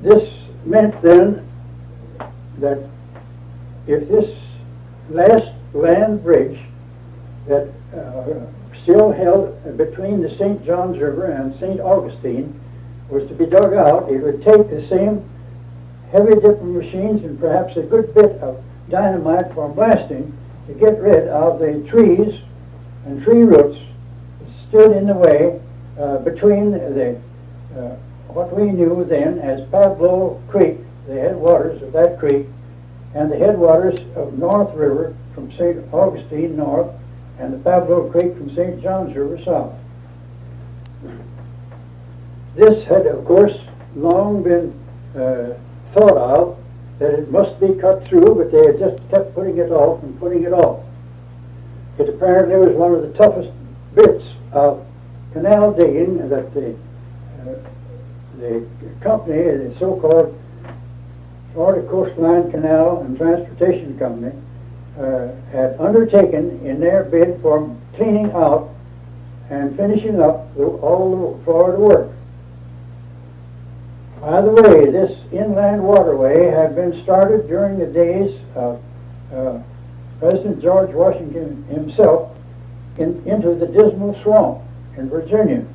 This meant then that if this last land bridge that still held between the St. Johns River and St. Augustine was to be dug out, it would take the same heavy dipping machines and perhaps a good bit of dynamite for blasting to get rid of the trees and tree roots that stood in the way between the what we knew then as Pablo Creek, the headwaters of that creek, and the headwaters of North River from St. Augustine north, and the Pablo Creek from St. Johns River south. This had, of course, long been thought of that it must be cut through, but they had just kept putting it off and putting it off. It apparently was one of the toughest bits of canal digging that the company, the so-called Florida Coastline Canal and Transportation Company, had undertaken in their bid for cleaning out and finishing up all the Florida work. By the way, this inland waterway had been started during the days of President George Washington himself into the Dismal Swamp in Virginia,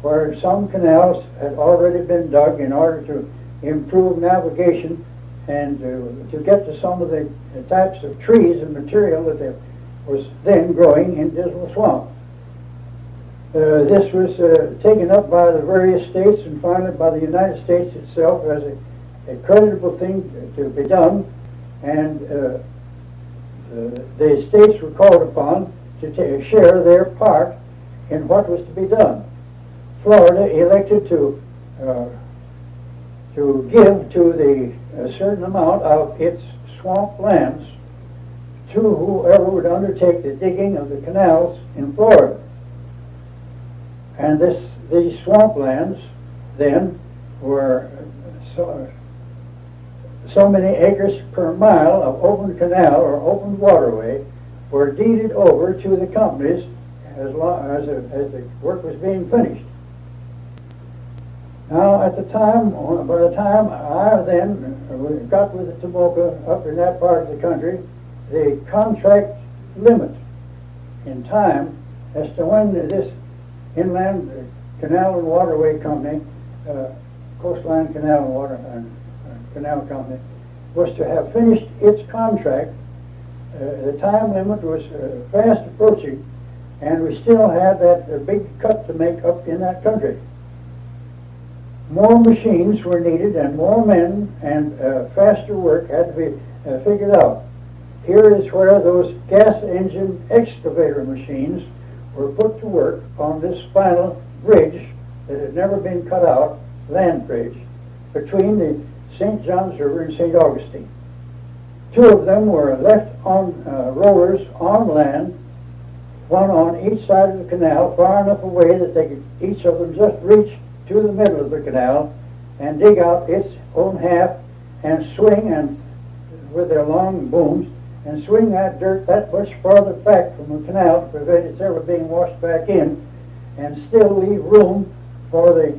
where some canals had already been dug in order to improve navigation and to get to some of the types of trees and material that was then growing in Dismal Swamp. This was taken up by the various states and finally by the United States itself as a creditable thing to be done, and the states were called upon to share their part in what was to be done. Florida elected to give to a certain amount of its swamp lands to whoever would undertake the digging of the canals in Florida. And these swamp lands then were so many acres per mile of open canal or open waterway were deeded over to the companies as the work was being finished. Now, by the time I then got with the Tomoka up in that part of the country, the contract limit in time as to when this Inland Canal and Waterway Company, Coastline Canal and Water Canal Company, was to have finished its contract. The time limit was fast approaching, and we still had that big cut to make up in that country. More machines were needed and more men, and faster work had to be figured out. Here is where those gas engine excavator machines were put to work on this final bridge that had never been cut out, land bridge, between the St. Johns River and St. Augustine. Two of them were left on rollers on land, one on each side of the canal, far enough away that they could each of them just reach to the middle of the canal and dig out its own half and swing, and with their long booms, and swing that dirt that much farther back from the canal to prevent its ever being washed back in, and still leave room for the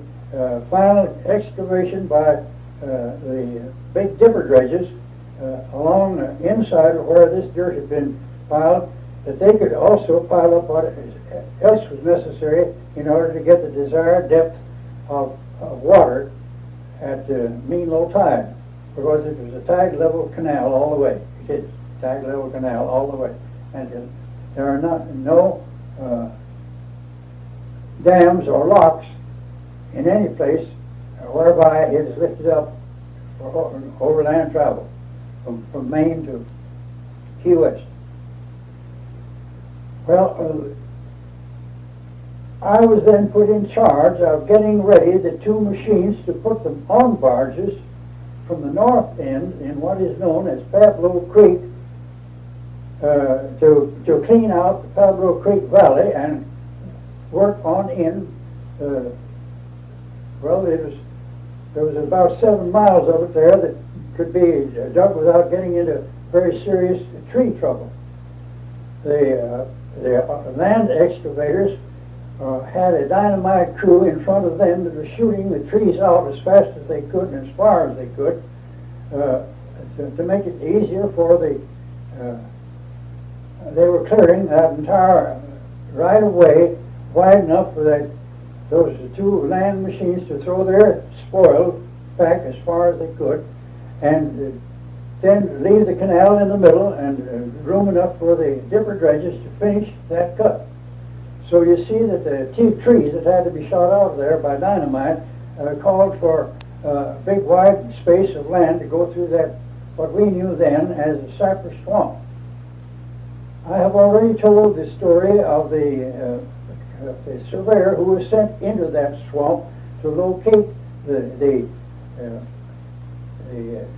final excavation by the big dipper dredges along the inside of where this dirt had been piled, that they could also pile up what else was necessary in order to get the desired depth of water at mean low tide, because it was a tide level canal all the way. It is tide level canal all the way, and there are no dams or locks in any place whereby it is lifted up for overland travel from Maine to Key West. Well, I was then put in charge of getting ready the two machines to put them on barges from the north end in what is known as Pablo Creek to clean out the Pablo Creek Valley and work on in. Well, there was about 7 miles of it there that could be dug without getting into very serious tree trouble. The land excavators had a dynamite crew in front of them that was shooting the trees out as fast as they could and as far as they could to make it easier for the they were clearing that entire right of way wide enough for those two land machines to throw their spoil back as far as they could, and then leave the canal in the middle and room enough for the dipper dredges to finish that cut. So you see that the two trees that had to be shot out of there by dynamite called for a big wide space of land to go through that, what we knew then as the cypress swamp. I have already told the story of the surveyor who was sent into that swamp to locate the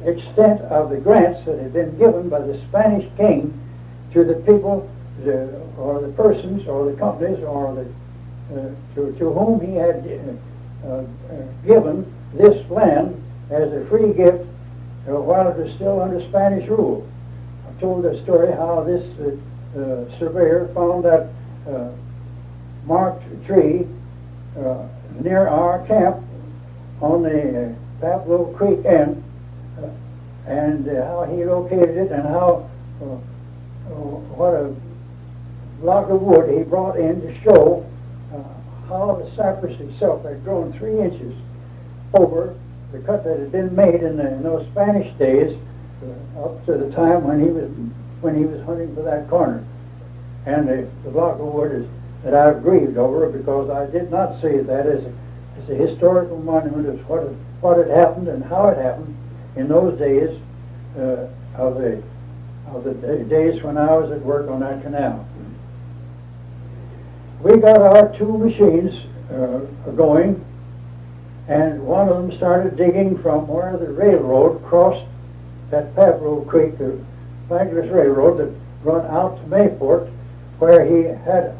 extent of the grants that had been given by the Spanish king to the people, or the persons, or the companies, or to whom he had given this land as a free gift while it was still under Spanish rule. I told the story how this surveyor found that marked tree near our camp on the Pablo Creek end, and how he located it, and how what a block of wood he brought in to show how the cypress itself had grown 3 inches over the cut that had been made in those Spanish days up to the time when he was hunting for that corner. And the block of wood is that I've grieved over, because I did not see that as a historical monument of what had happened and how it happened in those days of the days when I was at work on that canal. We got our 2 machines going, and one of them started digging from where the railroad crossed that Pablo Creek, the flankless railroad that run out to Mayport, where he had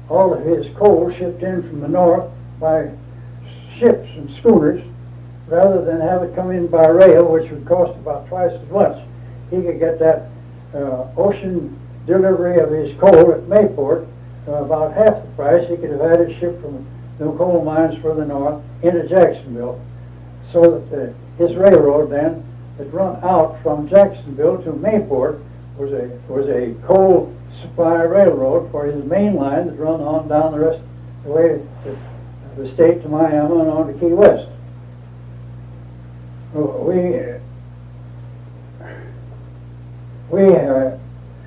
all of his coal shipped in from the north by ships and schooners, rather than have it come in by rail, which would cost about twice as much. He could get that ocean delivery of his coal at Mayport about half the price. He could have had it shipped from the coal mines further north into Jacksonville, so that his railroad then that run out from Jacksonville to Mayport was a coal supply railroad for his main line that run on down the rest of the way to the state to Miami and on to Key West. We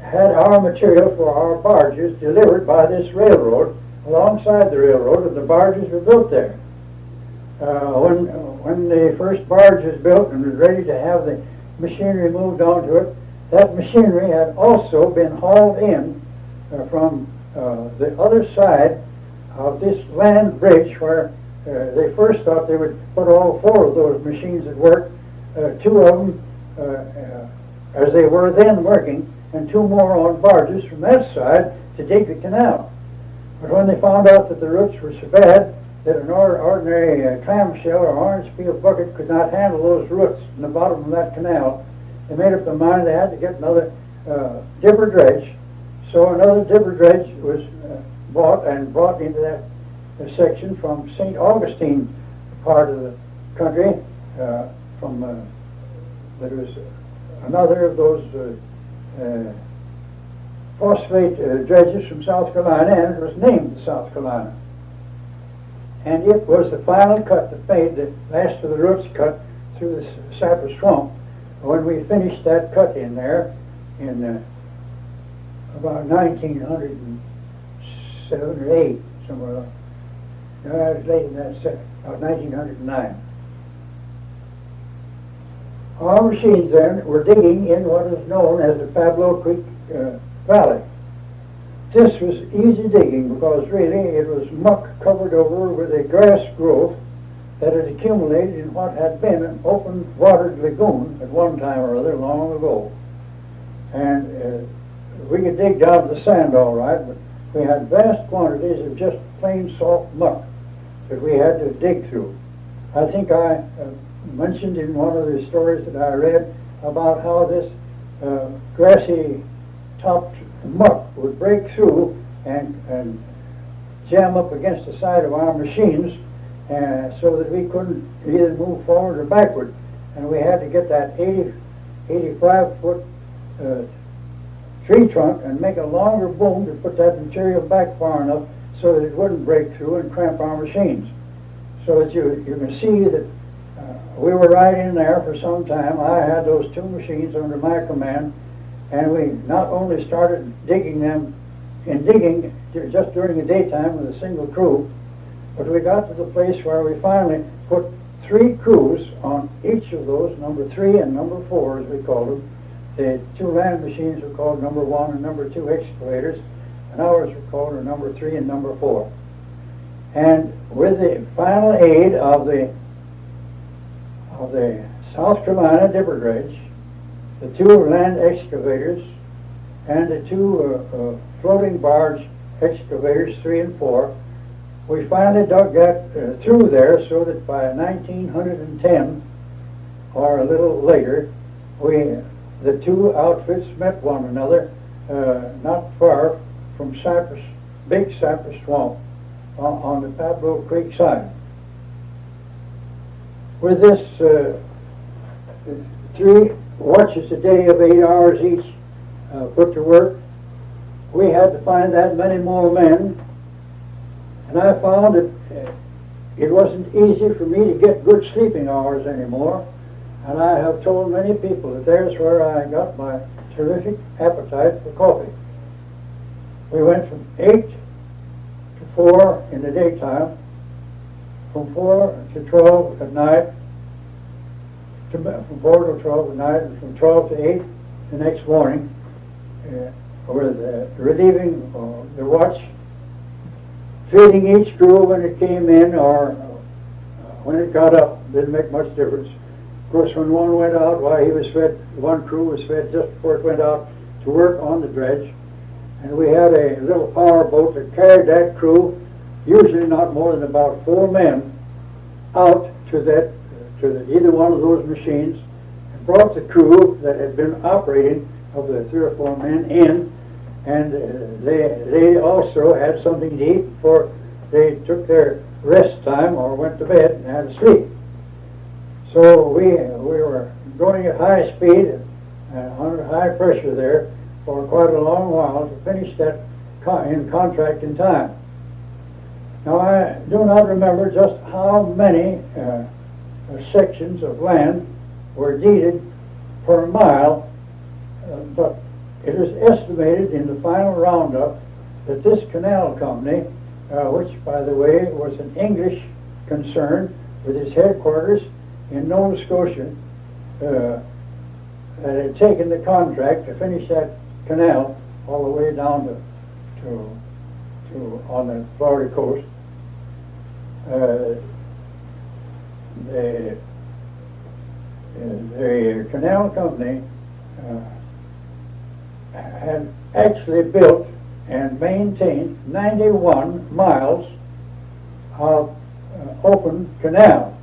had our material for our barges delivered by this railroad alongside the railroad, and the barges were built there. When the first barge was built and was ready to have the machinery moved onto it, that machinery had also been hauled in from the other side of this land bridge, where they first thought they would put all 4 of those machines at work, 2 of them as they were then working, and 2 more on barges from that side to dig the canal. But when they found out that the roots were so bad that an ordinary clamshell or orange peel bucket could not handle those roots in the bottom of that canal, they made up their mind they had to get another dipper dredge. So another dipper dredge was bought and brought into that section from St. Augustine part of the country. There was another of those phosphate dredges from South Carolina, and it was named the South Carolina. And it was the final cut that made the last of the roots cut through the cypress swamp. When we finished that cut in there in about 1907 or 8, somewhere along. No, it was late in that, about 1909. Our machines then were digging in what is known as the Pablo Creek Valley. This was easy digging because really it was muck covered over with a grass growth that had accumulated in what had been an open watered lagoon at one time or other long ago. And we could dig down to the sand all right, but we had vast quantities of just plain soft muck that we had to dig through. I think I mentioned in one of the stories that I read about how this grassy topped muck would break through and jam up against the side of our machines so that we couldn't either move forward or backward. And we had to get that 85-foot tree trunk and make a longer boom to put that material back far enough so that it wouldn't break through and cramp our machines. So that you can see that we were right in there for some time. I had those two machines under my command, and we not only started digging them just during the daytime with a single crew, but we got to the place where we finally put 3 crews on each of those, number 3 and number 4 as we called them. The 2 land machines were called number 1 and number 2 excavators, and ours were called number 3 and number 4. And with the final aid of the South Carolina dipper dredge, the 2 land excavators, and the 2 floating barge excavators, 3 and 4, we finally dug that through there so that by 1910, or a little later, the 2 outfits met one another not far from Big Cypress Swamp on the Pablo Creek side. With this 3 watches a day of 8 hours each put to work, we had to find that many more men. And I found that it wasn't easy for me to get good sleeping hours anymore. And I have told many people that there's where I got my terrific appetite for coffee. We went from 8 to 4 in the daytime, from 4 to 12 at night, from 4 to 12 at night, and from 12 to 8 the next morning, with relieving the watch, feeding each crew when it came in or when it got up. Didn't make much difference. Of course, when one went out, why, he was fed, one crew was fed just before it went out to work on the dredge. And we had a little power boat that carried that crew, usually not more than about 4 men, out to either one of those machines, and brought the crew that had been operating of the 3 or 4 men in, and they also had something to eat before they took their rest time or went to bed and had to sleep. So we were going at high speed and under high pressure there for quite a long while to finish that contract in time. Now, I do not remember just how many sections of land were deeded per mile, but it was estimated in the final roundup that this canal company, which, by the way, was an English concern with its headquarters in Nova Scotia, had taken the contract to finish that canal all the way down to on the Florida coast. The canal company had actually built and maintained 91 miles of open canal,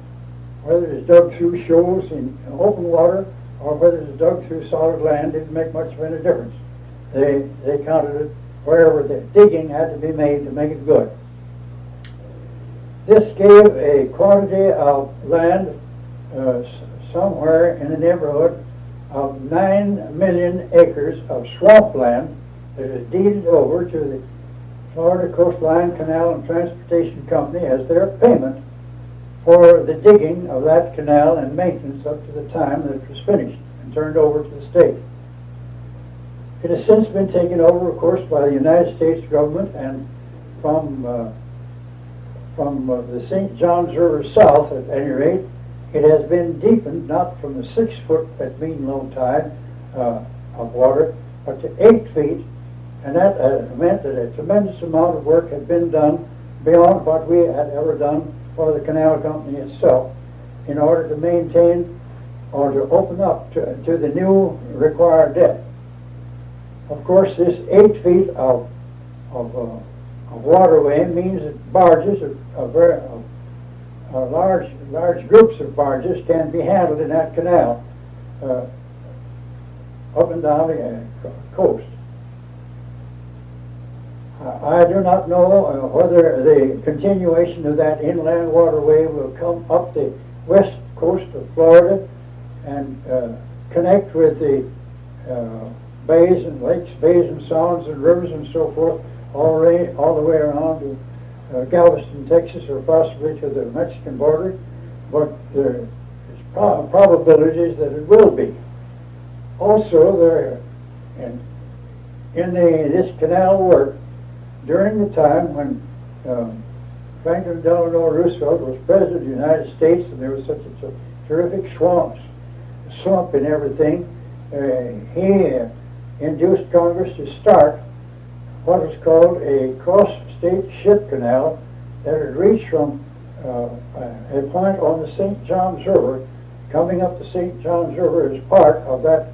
whether it's dug through shoals in open water or whether it's dug through solid land. Didn't make much of any difference. They counted it wherever the digging had to be made to make it good. This gave a quantity of land somewhere in the neighborhood of 9 million acres of swampland that is deeded over to the Florida Coastline Canal and Transportation Company as their payment for the digging of that canal and maintenance up to the time that it was finished and turned over to the state. It has since been taken over, of course, by the United States government, and from the St. Johns River south, at any rate, it has been deepened not from the 6 foot at mean low tide of water, but to 8 feet, and that meant that a tremendous amount of work had been done beyond what we had ever done for the canal company itself in order to maintain or to open up to the new required depth. Of course, this 8 feet of waterway means that barges large groups of barges can be handled in that canal up and down the coast. I do not know whether the continuation of that inland waterway will come up the west coast of Florida and connect with the bays and lakes, bays and sounds and rivers and so forth, all the way around to Galveston, Texas, or possibly to the Mexican border. But there is probabilities that it will be. Also, there in this canal work, during the time when Franklin Delano Roosevelt was President of the United States, and there was such a terrific slump in everything, he induced Congress to start what was called a cross-state ship canal that would reach from a point on the St. Johns River, coming up the St. Johns River as part of that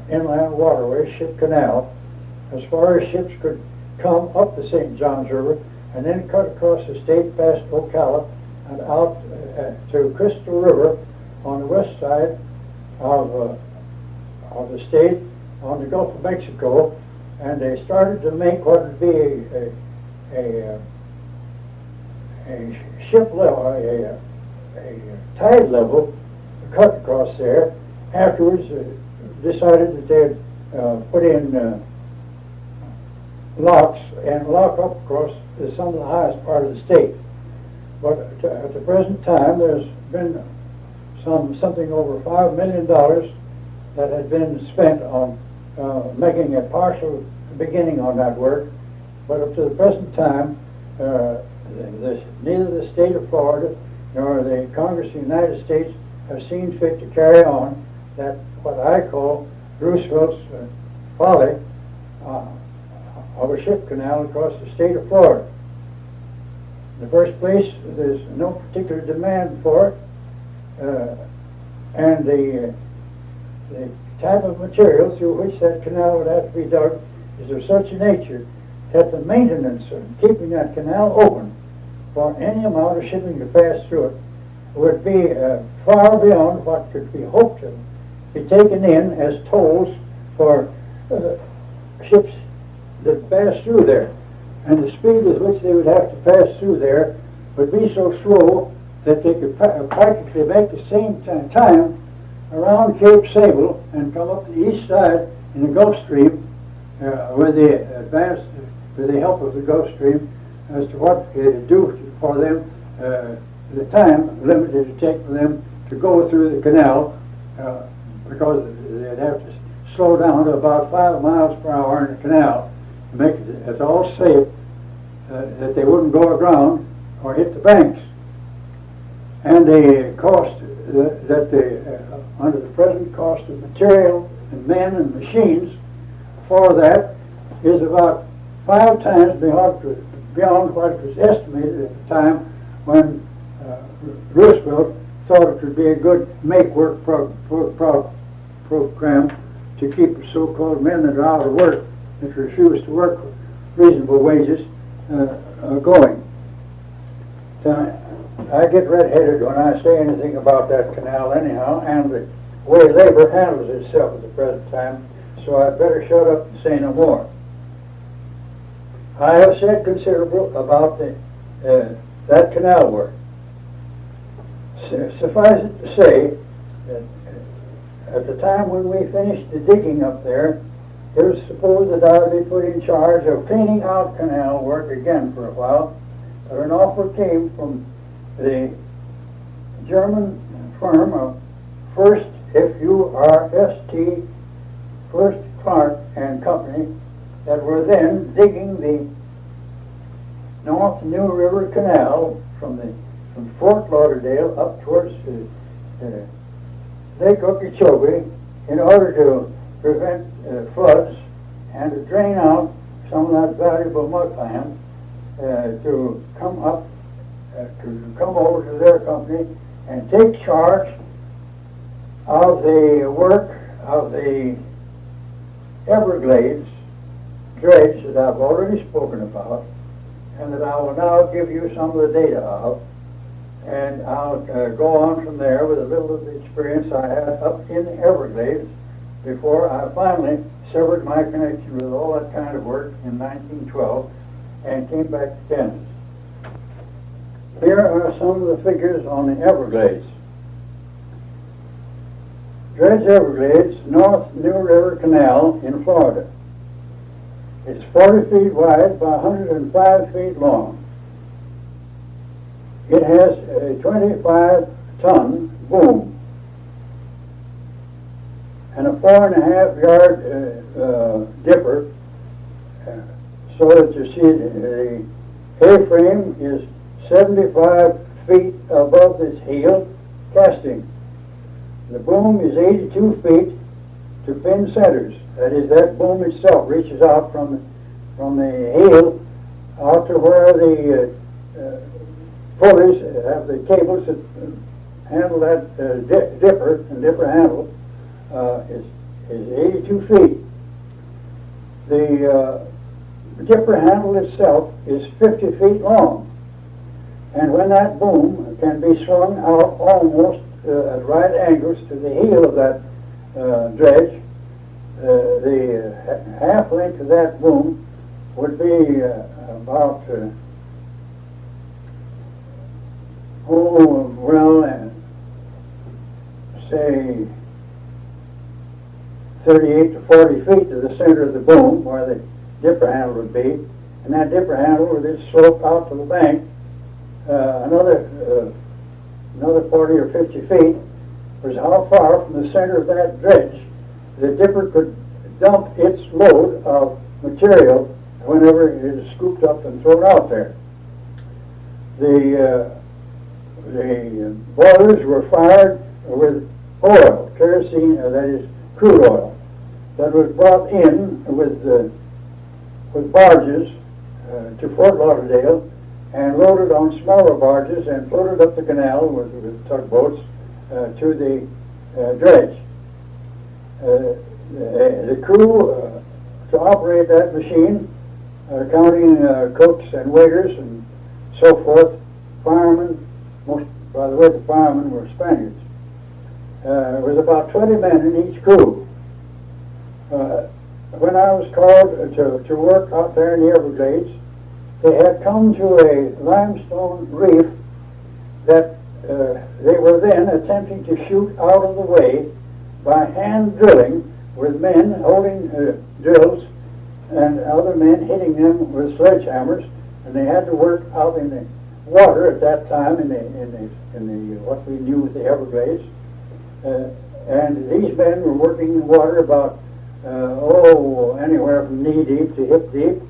inland waterway, ship canal, as far as ships could come up the St. Johns River and then cut across the state past Ocala and out to Crystal River on the west side of the state on the Gulf of Mexico, and they started to make what would be a ship level, a tide level cut across there. Afterwards, decided that they'd put in locks and lock up across some of the highest part of the state. But at the present time, there's been something over $5 million that had been spent on making a partial beginning on that work. But up to the present time, neither the state of Florida nor the Congress of the United States have seen fit to carry on that what I call Roosevelt's folly of a ship canal across the state of Florida. In the first place, there's no particular demand for it, and the type of material through which that canal would have to be dug is of such a nature that the maintenance of keeping that canal open for any amount of shipping to pass through it would be far beyond what could be hoped to be taken in as tolls for ships that pass through there. And the speed with which they would have to pass through there would be so slow that they could practically make the same time around Cape Sable and come up the east side in the Gulf Stream with the help of the Gulf Stream as to what it do for them, the time limit it would take for them to go through the canal, because they'd have to slow down to about 5 miles per hour in the canal to make it all safe, that they wouldn't go aground or hit the banks. And the cost under the present cost of material and men and machines for that is about 5 times beyond what it was estimated at the time when Roosevelt thought it would be a good make-work program to keep the so-called men that are out of work, that refuse to work for reasonable wages, going. So I get red-headed when I say anything about that canal anyhow, and the way labor handles itself at the present time, so I'd better shut up and say no more. I have said considerable about that canal work. Suffice it to say that at the time when we finished the digging up there, it was supposed that I would be put in charge of cleaning out canal work again for a while, but an offer came from the German firm of First Clark and Company, that were then digging the North New River Canal from Fort Lauderdale up towards Lake Okeechobee in order to prevent floods and to drain out some of that valuable mudland to come over to their company and take charge of the work of the Everglades dredge that I've already spoken about, and that I will now give you some of the data of, and I'll go on from there with a little of the experience I had up in the Everglades before I finally severed my connection with all that kind of work in 1912 and came back to Kansas. Here are some of the figures on the Everglades. Dredge Everglades, North New River Canal in Florida. It's 40 feet wide by 105 feet long. It has a 25-ton boom and a 4.5-yard dipper, so that you see the A-frame is 75 feet above this heel casting. The boom is 82 feet to pin centers. That is, that boom itself reaches out from the heel out to where the pulleys have the cables that handle that dipper and dipper handle is 82 feet. The dipper handle itself is 50 feet long. And when that boom can be swung out almost at right angles to the heel of that dredge, the half length of that boom would be about, say 38 to 40 feet to the center of the boom where the dipper handle would be. And that dipper handle would then slope out to the bank another 40 or 50 feet, was how far from the center of that dredge the dipper could dump its load of material whenever it is scooped up and thrown out there. The boilers were fired with oil, kerosene, that is crude oil, that was brought in with barges to Fort Lauderdale and loaded on smaller barges and floated up the canal with tugboats to the dredge. The crew to operate that machine, counting cooks and waiters and so forth, firemen, by the way, the firemen were Spaniards. There was about 20 men in each crew. When I was called to work out there in the Everglades, they had come to a limestone reef that they were then attempting to shoot out of the way by hand drilling with men holding drills and other men hitting them with sledgehammers, and they had to work out in the water at that time in the what we knew as the Everglades, and these men were working in the water about anywhere from knee deep to hip deep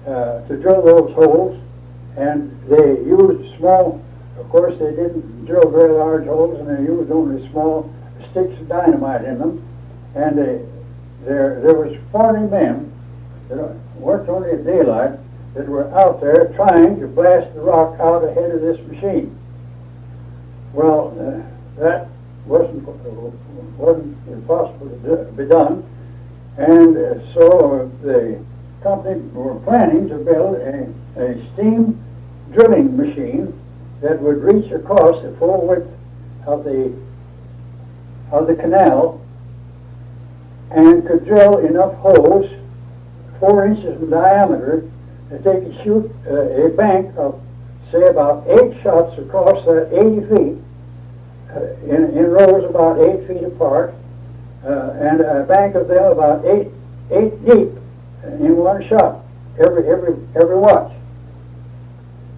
to drill those holes, and they used small. Of course, they didn't drill very large holes, and they used only small sticks of dynamite in them. And there was 40 men that worked only at daylight that were out there trying to blast the rock out ahead of this machine. Well, that wasn't impossible to be done, and so the company were planning to build a steam drilling machine that would reach across the full width of the canal and could drill enough holes 4 inches in diameter that they could shoot a bank of, say, about 8 shots across that 80 feet in rows about 8 feet apart, and a bank of them about 8 deep in one shot every watch.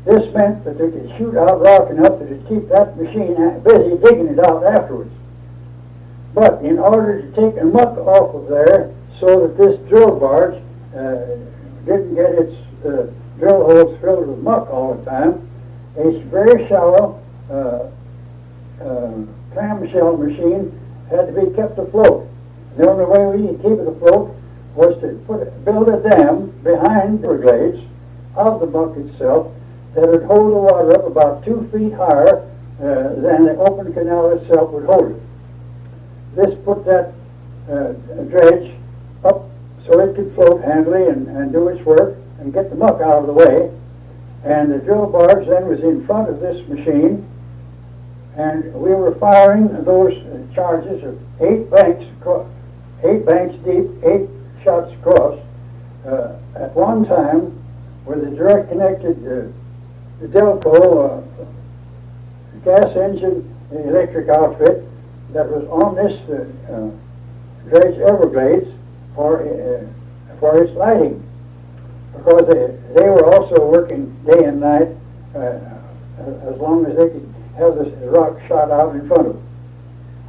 This meant that they could shoot out rock enough that it'd keep that machine busy digging it out afterwards. But in order to take the muck off of there so that this drill barge didn't get its drill holes filled with muck all the time, a very shallow clamshell machine had to be kept afloat. The only way we could keep it afloat was to build a dam behind the Everglades of the muck itself that would hold the water up about 2 feet higher than the open canal itself would hold it. This put that dredge up so it could float handily and do its work and get the muck out of the way. And the drill barge then was in front of this machine, and we were firing those charges of 8 banks deep, 8 shots across. At one time, with a direct connected the Delco gas engine electric outfit that was on this dredge Everglades for its lighting, because they were also working day and night as long as they could have this rock shot out in front of them.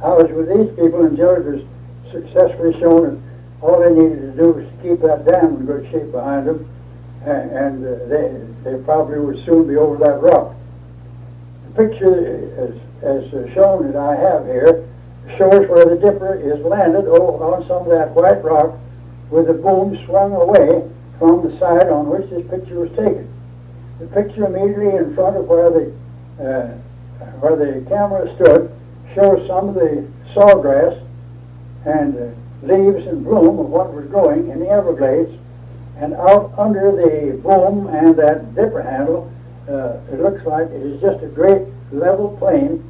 I was with these people until it was successfully shown that all they needed to do was to keep that dam in good shape behind them, and they probably would soon be over that rock. The picture, as shown that I have here, shows where the dipper is landed on some of that white rock with the boom swung away from the side on which this picture was taken. The picture immediately in front of where the camera stood shows some of the sawgrass and leaves and bloom of what was growing in the Everglades, and out under the boom and that dipper handle, it looks like it is just a great level plain,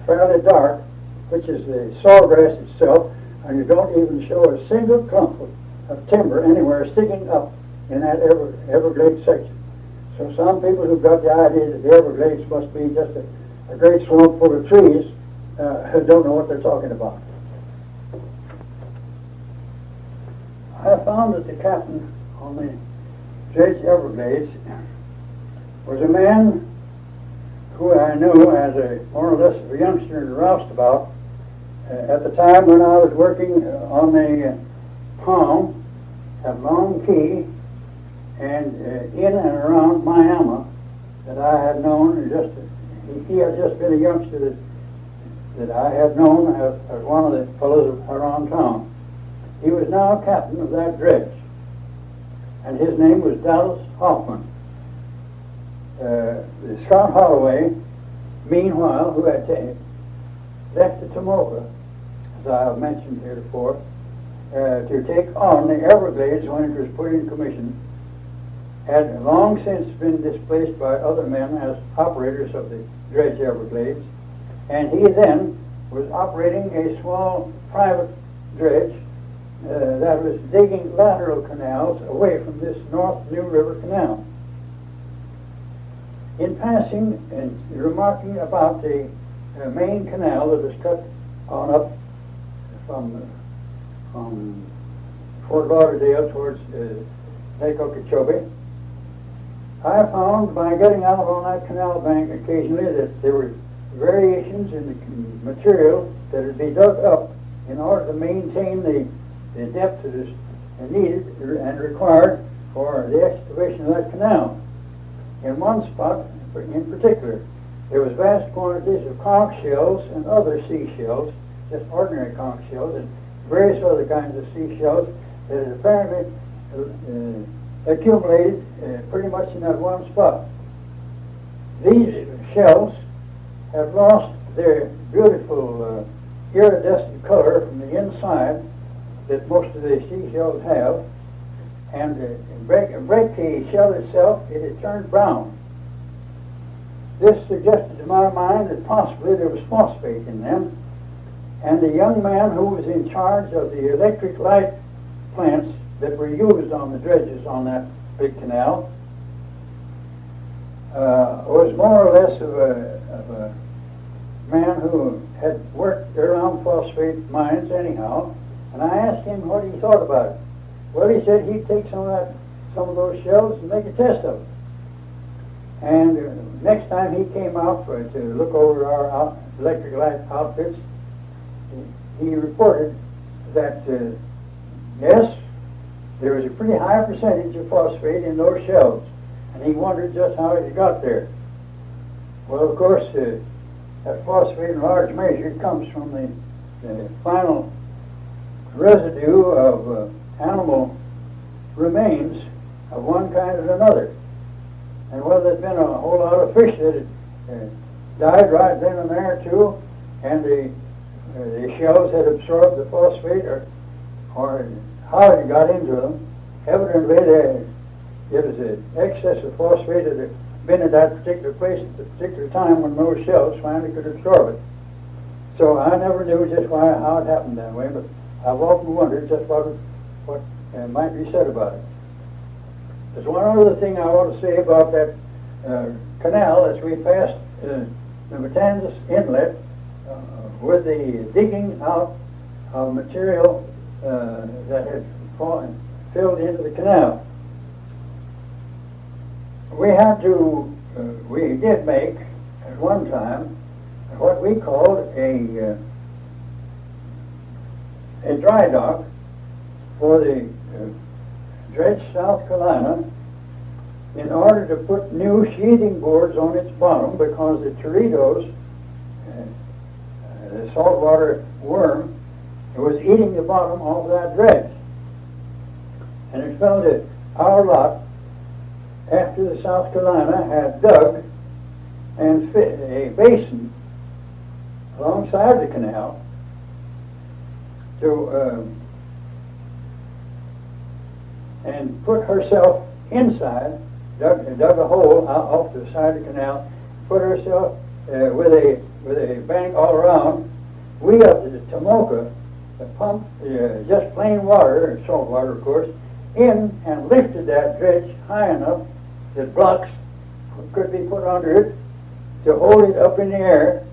fairly dark, which is the sawgrass itself, and you don't even show a single clump of timber anywhere sticking up in that Everglades section. So some people who've got the idea that the Everglades must be just a great swamp full of trees don't know what they're talking about. I found that the captain on the dredge Everglades was a man who I knew as more or less a youngster in the roustabout at the time when I was working on the Palm at Long Key and in and around Miami, that I had known, and he had just been a youngster that I had known as one of the fellows around town. He was now captain of that dredge, and his name was Dallas Hoffman. Scott Holloway, meanwhile, who had left the Tomoka, as I have mentioned heretofore, to take on the Everglades when it was put in commission, had long since been displaced by other men as operators of the dredge Everglades, and he then was operating a small private dredge that was digging lateral canals away from this North New River Canal. In passing and remarking about the main canal that was cut on up from Fort Lauderdale towards Lake Okeechobee, I found by getting out on that canal bank occasionally that there were variations in the material that would be dug up in order to maintain the depth that is needed and required for the excavation of that canal. In one spot in particular, there was vast quantities of conch shells and other seashells, just ordinary conch shells, and various other kinds of seashells that had apparently accumulated pretty much in that one spot. These shells have lost their beautiful iridescent color from the inside that most of the seashells have, and break the shell itself, it had turned brown. This suggested to my mind that possibly there was phosphate in them, and the young man who was in charge of the electric light plants that were used on the dredges on that big canal was more or less of a man who had worked around phosphate mines anyhow, and I asked him what he thought about it. Well, he said he'd take some of those shells and make a test of it. And next time he came out to look over our electric light outfits, he reported that yes, there was a pretty high percentage of phosphate in those shells, and he wondered just how it got there. Well, of course, that phosphate in large measure comes from the final residue of animal remains of one kind or another. And whether there's been a whole lot of fish that had died right then and there too, and the shells had absorbed the phosphate, or how it got into them, evidently there was an excess of phosphate that had been at that particular place at the particular time when those shells finally could absorb it. So I never knew just how it happened that way, but I've often wondered just what what might be said about it. There's one other thing I want to say about that canal as we passed the Matanzas Inlet with the digging out of material that had filled into the canal. We did make at one time what we called a dry dock for the dredge South Carolina in order to put new sheathing boards on its bottom, because the Teredos, the saltwater worm, was eating the bottom of that dredge. And it fell to our lot after the South Carolina had dug and fit a basin alongside the canal to and put herself inside, dug a hole off the side of the canal, put herself with a bank all around. We up to the Tomoka pumped just plain water, salt water of course, in and lifted that dredge high enough that blocks could be put under it to hold it up in the air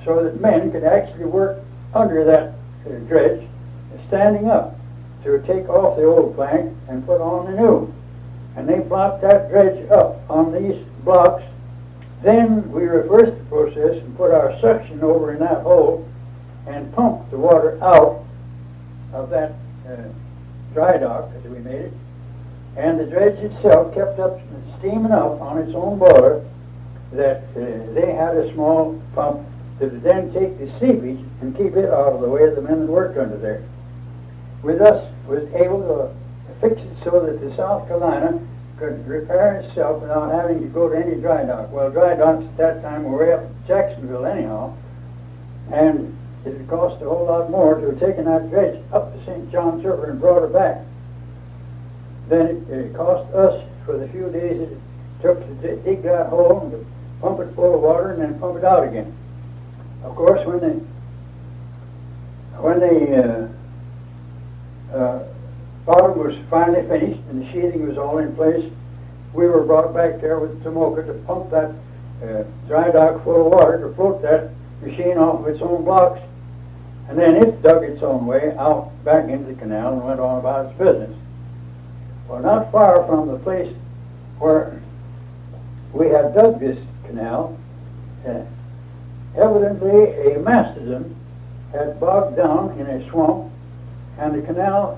so that men could actually work under that dredge standing up to take off the old plank and put on the new. And they blocked that dredge up on these blocks. Then we reversed the process and put our suction over in that hole and pumped the water out of that dry dock as we made it. And the dredge itself kept up steaming up on its own boiler that they had a small pump that would then take the seepage and keep it out of the way of the men that worked under there. With us, was able to fix it so that the South Carolina could repair itself without having to go to any dry dock. Well, dry docks at that time were way up in Jacksonville anyhow, and it would cost a whole lot more to have taken that dredge up to St. John's River and brought it back. Then it cost us, for the few days it took to dig that hole and to pump it full of water and then pump it out again. Of course, when the bottom was finally finished and the sheathing was all in place, we were brought back there with Tomoka to pump that dry dock full of water to float that machine off of its own blocks, and then it dug its own way out back into the canal and went on about its business. Well, not far from the place where we had dug this canal, evidently a mastodon had bogged down in a swamp, and the canal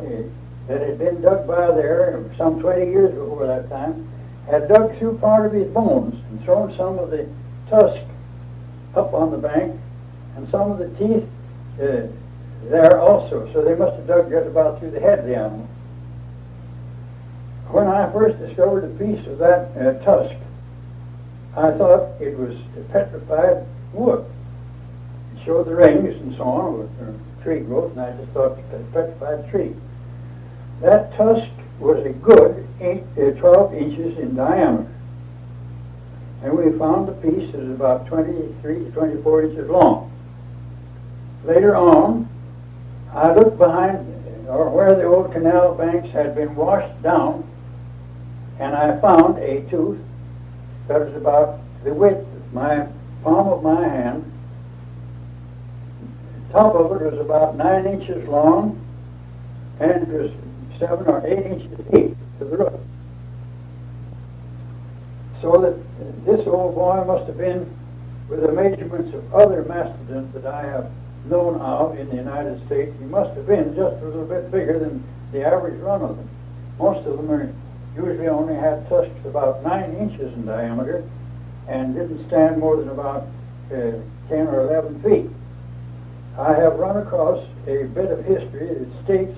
that had been dug by there some 20 years before that time had dug through part of his bones and thrown some of the tusk up on the bank and some of the teeth there also. So they must have dug just about through the head of the animal. When I first discovered a piece of that tusk, I thought it was petrified wood. It showed the rings and so on with tree growth, and I just thought it was a petrified tree. That tusk was a good 12 inches in diameter. And we found a piece that was about 23 to 24 inches long. Later on, I looked behind, or where the old canal banks had been washed down, and I found a tooth that was about the width of my palm of my hand. The top of it was about 9 inches long, and it was 7 or 8 inches deep to the root. So that this old boy must have been, with the measurements of other mastodons that I have known of in the United States, he must have been just a little bit bigger than the average run of them. Most of them are usually only had tusks about 9 inches in diameter and didn't stand more than about 10 or 11 feet. I have run across a bit of history that states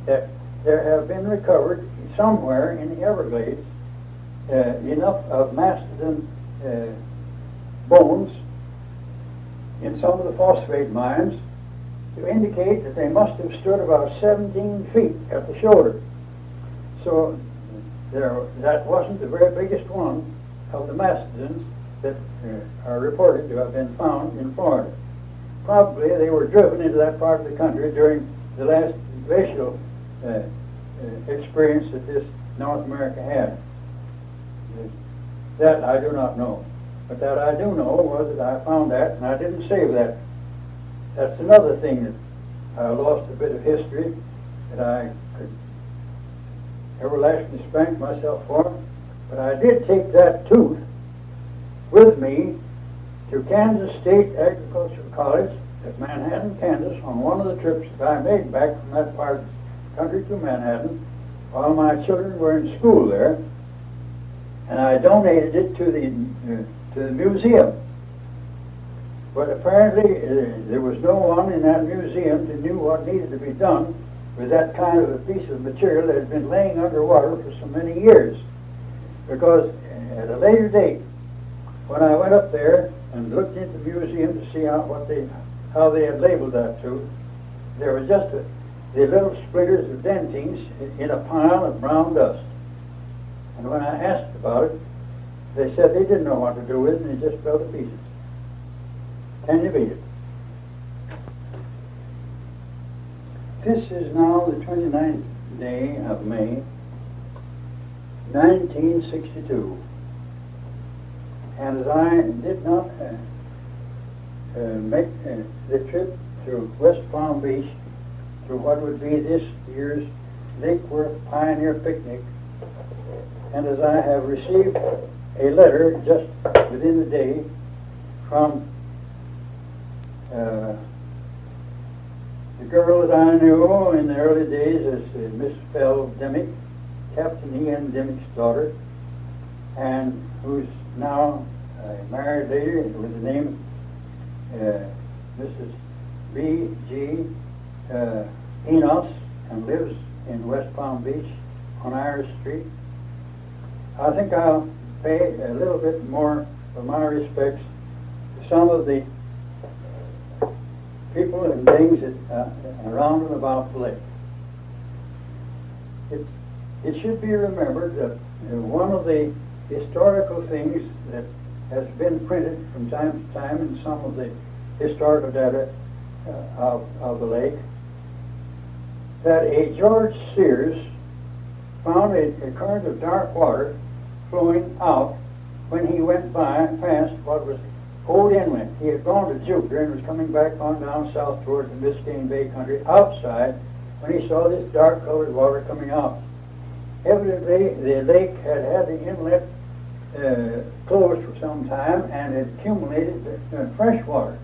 that there have been recovered somewhere in the Everglades enough of mastodon bones in some of the phosphate mines to indicate that they must have stood about 17 feet at the shoulder. So that wasn't the very biggest one of the mastodons that are reported to have been found in Florida. Probably they were driven into that part of the country during the last glacial experience that this North America had. That I do not know. But that I do know was that I found that, and I didn't save that. That's another thing that I lost a bit of history that I could everlastingly spank myself for. But I did take that tooth with me to Kansas State Agricultural College at Manhattan, Kansas, on one of the trips that I made back from that part of the country to Manhattan while my children were in school there. And I donated it to the museum. But apparently there was no one in that museum that knew what needed to be done with that kind of a piece of material that had been laying underwater for so many years. Because at a later date, when I went up there and looked into the museum to see how they had labeled that tooth, there was just the little splinters of dentines in a pile of brown dust. And when I asked about it, they said they didn't know what to do with it, and it just fell to pieces. Can you beat it? This is now the 29th day of May, 1962. And as I did not make the trip to West Palm Beach to what would be this year's Lake Worth Pioneer Picnic, and as I have received a letter just within the day from the girl that I knew in the early days as Miss Belle Demick, Captain Ian Demick's daughter, and who's now a married lady with the name Mrs. B.G. Enos, and lives in West Palm Beach on Irish Street. I think I'll pay a little bit more of my respects to some of the people and things that, around and about the lake. It should be remembered that one of the historical things that has been printed from time to time in some of the historical data of the lake, that a George Sears found a current of dark water flowing out when he went past what was Old Inlet. He had gone to Jupiter and was coming back on down south towards the Biscayne Bay country outside when he saw this dark colored water coming out. Evidently the lake had had the inlet closed for some time and had accumulated fresh water,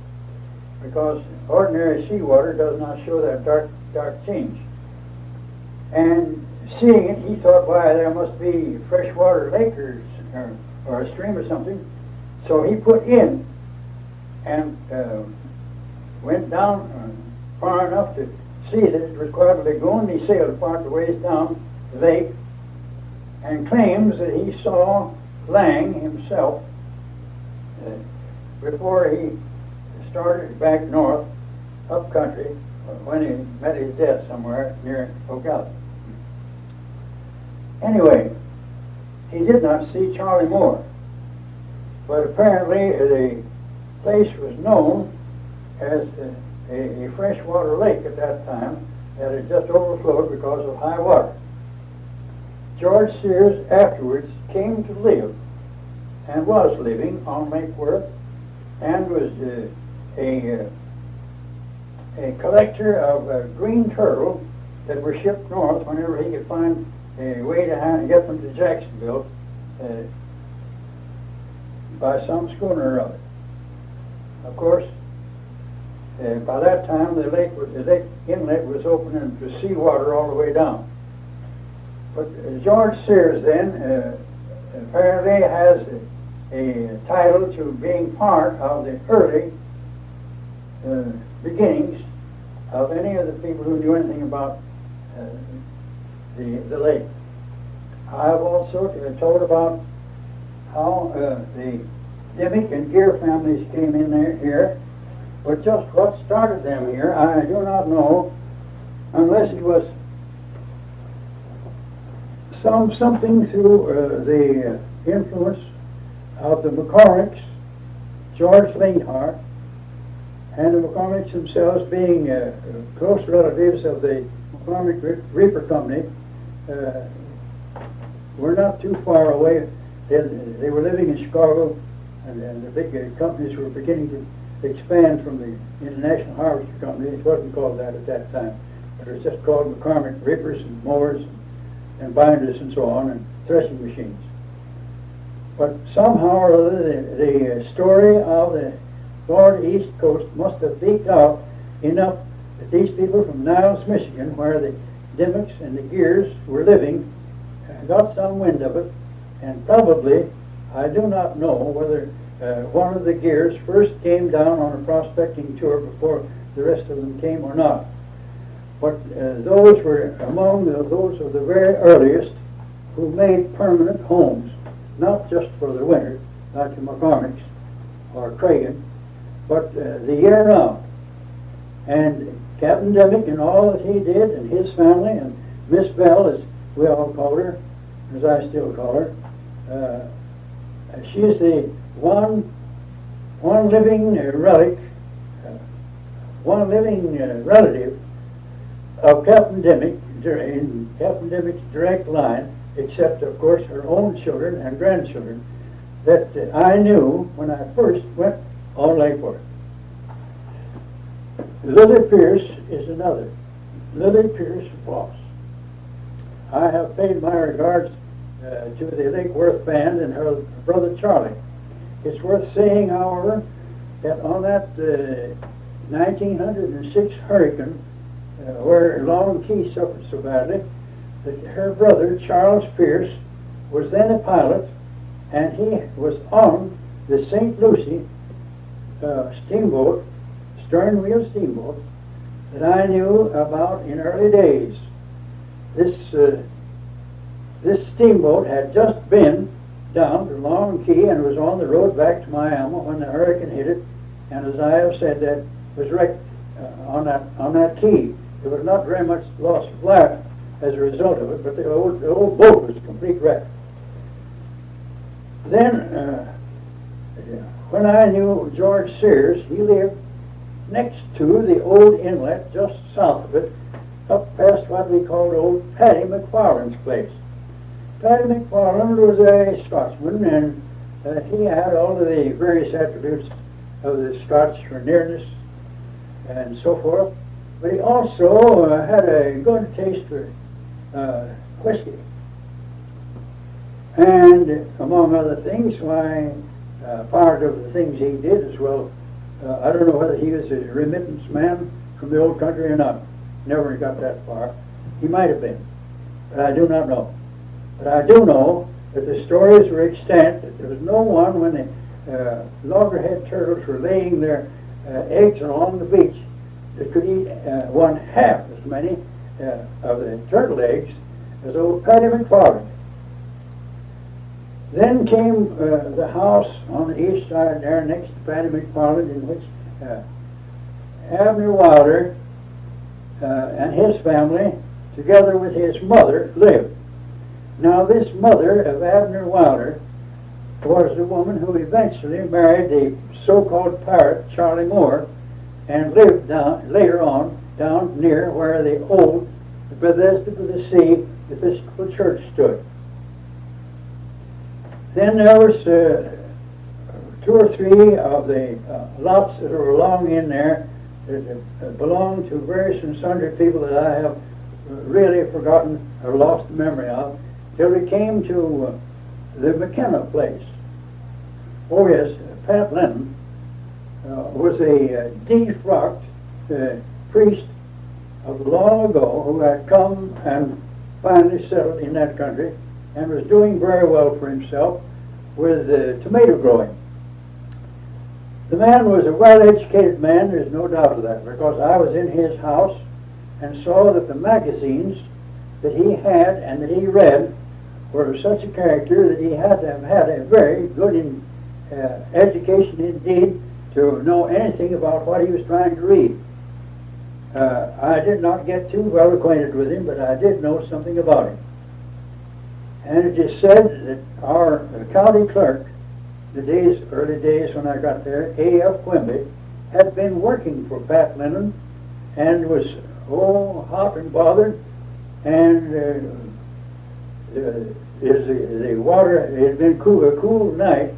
because ordinary seawater does not show that dark tinge. And seeing it, he thought, why, there must be freshwater lake or a stream or something. So he put in and went down far enough to see that it was quite a lagoon. He sailed a part of the ways down the lake and claims that he saw Lang himself before he started back north, up country, when he met his death somewhere near Ocala. Anyway, he did not see Charlie Moore, but apparently the place was known as a freshwater lake at that time that had just overflowed because of high water. George Sears afterwards came to live and was living on Lake Worth and was a collector of green turtle that were shipped north whenever he could find a way to get them to Jacksonville by some schooner or other. Of course, by that time the lake inlet was open and to seawater all the way down. But George Sears then apparently has a title to being part of the early beginnings of any of the people who knew anything about the lake. I've also told about how the Demick and Gear families came in here, but just what started them here, I do not know, unless it was something through the influence of the McCormicks, George Linghart, and the McCormicks themselves being close relatives of the McCormick Reaper Company were not too far away. They were living in Chicago, and the big companies were beginning to expand from the International Harvester Company. It wasn't called that at that time. It was just called McCormick Reapers and mowers and binders and so on, and threshing machines. But somehow or other, the story of the Florida East Coast must have leaked out enough that these people from Niles, Michigan, where the Dimmicks and the Gears were living, got some wind of it, and probably, I do not know whether one of the Gears first came down on a prospecting tour before the rest of them came or not. But those were among those of the very earliest who made permanent homes, not just for the winter, like the McCormicks or Cragen, but the year round. And Captain Dimmick and all that he did, and his family, and Miss Bell, as we all called her, as I still call her, she's the one living relic, one living relative of Captain Dimmick, in Captain Dimmick's direct line, except, of course, her own children and grandchildren, that I knew when I first went on Lake Worth. Lily Pierce is another. Lily Pierce Voss. I have paid my regards to the Lake Worth band and her brother Charlie. It's worth saying, however, that on that 1906 hurricane, where Long Key suffered so badly, that her brother Charles Pierce was then a pilot, and he was on the St. Lucie steamboat, stern wheel steamboat, that I knew about in early days. This steamboat had just been down to Long Key and was on the road back to Miami when the hurricane hit it, and as I have said, that was wrecked on that key. There was not very much loss of life as a result of it, but the old boat was a complete wreck. Then, when I knew George Sears, he lived next to the old inlet, just south of it, up past what we called old Patty McFarland's place. Patty McFarland was a Scotsman, and he had all of the various attributes of the Scots for nearness and so forth, but he also had a good taste for whiskey. And among other things, why, part of the things he did as well, I don't know whether he was a remittance man from the old country or not. Never got that far. He might have been, but I do not know. But I do know that the stories were extant, that there was no one when the loggerhead turtles were laying their eggs along the beach that could eat one half as many of the turtle eggs as old Patty McFarland. Then came the house on the east side there next to Patty McFarland, in which Abner Wilder and his family, together with his mother, lived. Now this mother of Abner Wilder was the woman who eventually married the so-called pirate Charlie Moore and lived later on down near where the old Bethesda of the Sea Episcopal Church stood. Then there was 2 or 3 of the lots that were along in there that belonged to various and sundry people that I have really forgotten or lost the memory of, till we came to the McKenna place. Oh yes, Pat Lennon was a defrocked priest of long ago who had come and finally settled in that country and was doing very well for himself with tomato growing. The man was a well-educated man, there's no doubt of that, because I was in his house and saw that the magazines that he had and that he read were of such a character that he had to have had a very good education indeed to know anything about what he was trying to read. I did not get too well acquainted with him, but I did know something about him. And it is said that our county clerk, the early days when I got there, A.F. Quimby, had been working for Pat Lennon and was hot and bothered, and the water, it had been a cool night,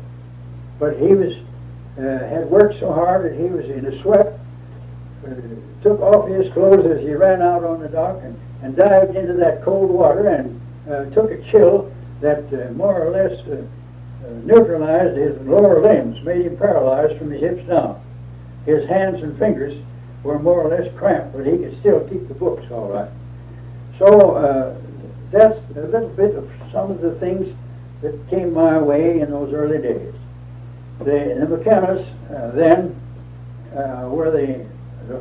but he was had worked so hard that he was in a sweat, took off his clothes as he ran out on the dock and dived into that cold water and took a chill that more or less neutralized his lower limbs, made him paralyzed from his hips down. His hands and fingers were more or less cramped, but he could still keep the books all right. So that's a little bit of some of the things that came my way in those early days. The McKennas then were the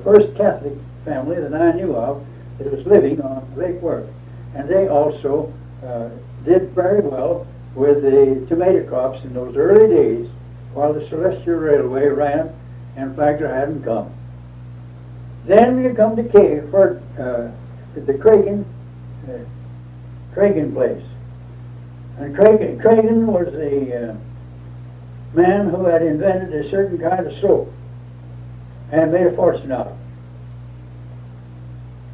first Catholic family that I knew of that was living on Lake Worth. And they also did very well with the tomato crops in those early days while the Celestial Railway ran and Flagler hadn't come. Then you come to the Cragen place. And Cragen was the man who had invented a certain kind of soap and made a fortune out of it.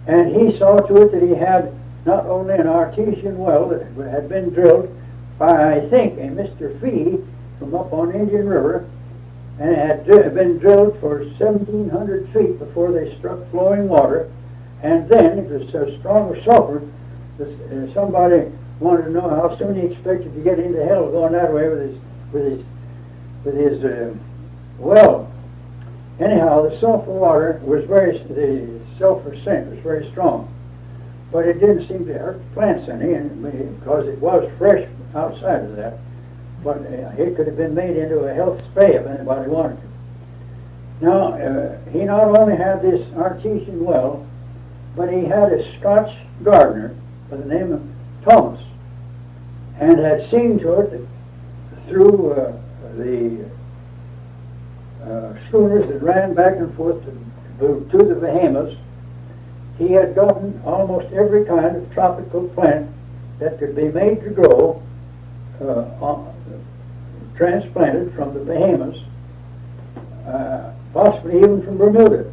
And he saw to it that he had not only an artesian well that had been drilled by, I think, a Mr. Fee from up on Indian River, and it had been drilled for 1,700 feet before they struck flowing water, and then it was so strong with sulfur that somebody wanted to know how soon he expected to get into hell going that way with his well. Anyhow, the sulfur water was the sulfur scent was very strong, but it didn't seem to hurt the plants any, because it was fresh outside of that. But it could have been made into a health spray if anybody wanted to. Now, he not only had this artesian well, but he had a Scotch gardener by the name of Thomas, and had seen to it that through the schooners that ran back and forth to the Bahamas, he had gotten almost every kind of tropical plant that could be made to grow transplanted from the Bahamas, possibly even from Bermuda,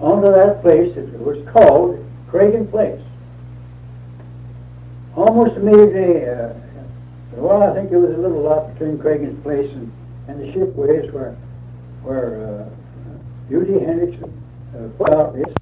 onto that place that was called Cragen Place. Almost immediately, well, I think there was a little lot between Cragen's Place and the shipways where U.D. Hendrickson put out his